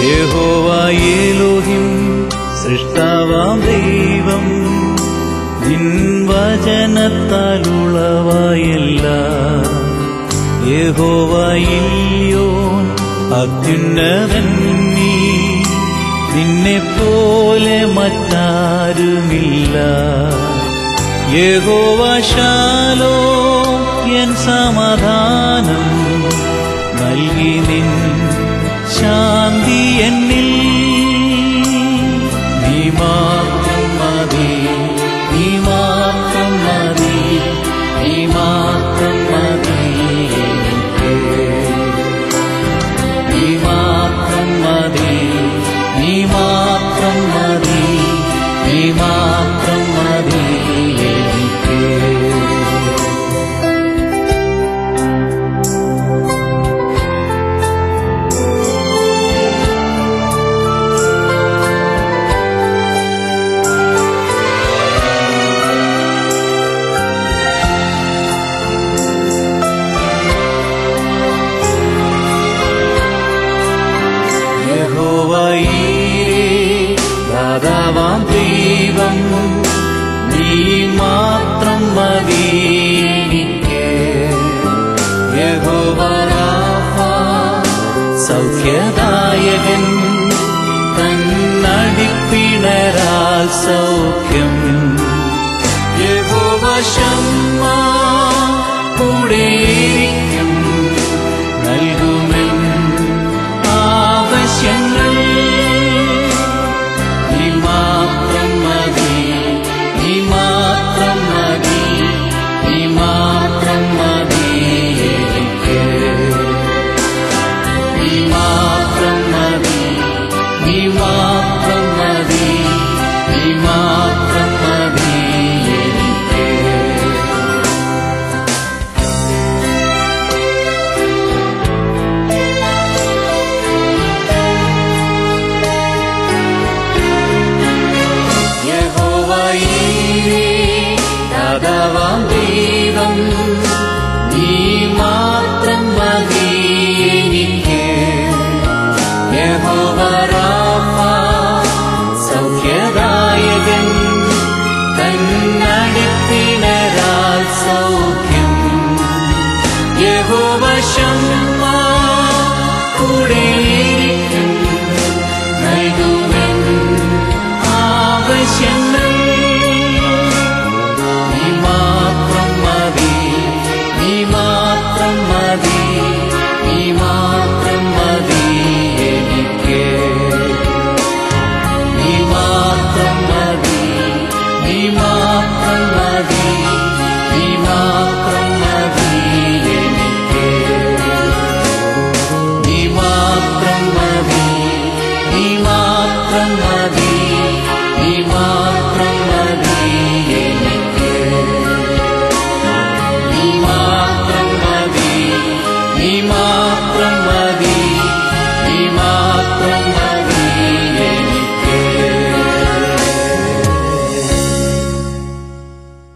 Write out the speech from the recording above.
യഹോവ എലോഹിം സൃഷ്ടാവാം ദൈവം, നിൻ വചനത്താലുളവായെല്ലാം. യഹോവ ഇല്യോൻ അത്യുന്നതൻ നീ, നിന്നെപ്പോലെ മറ്റാരുമില്ല. യഹോവ ശാലോം എൻ സമാധാനം നൽകി നിൻ ശാന്തി എന്നിൽ. നീ മാത്രം മതി, നീ മാത്രം മതി, നീ മാത്രം മതി എനിക്ക്. നീ മാത്രം മതി, നീ മാത്രം മതി, നീ മാത്രം മതി എനിക്ക്. ദാതാവാം ദൈവം, നീ മാത്രം മതി എനിക്ക്. യഹോവ റാഫ സൗഖ്യദായകൻ, തന്നടിപ്പിണരാൽ സൗഖ്യം. യഹോവ ശമ്മ കൂടെയിരിക്കും, നൽകുമെൻ ആവശ്യങ്ങൾ. ദാതാവാം ദൈവം, നീ മാത്രം മതി എനിക്ക്. യഹോവ റാഫ സൗഖ്യദായകൻ, തന്നടിപ്പിണരാൽ സൗഖ്യം. യഹോവ ശമ്മ കൂടെയിരിക്കും, നൽകുമെൻ ആവശ്യങ്ങൾ. Ima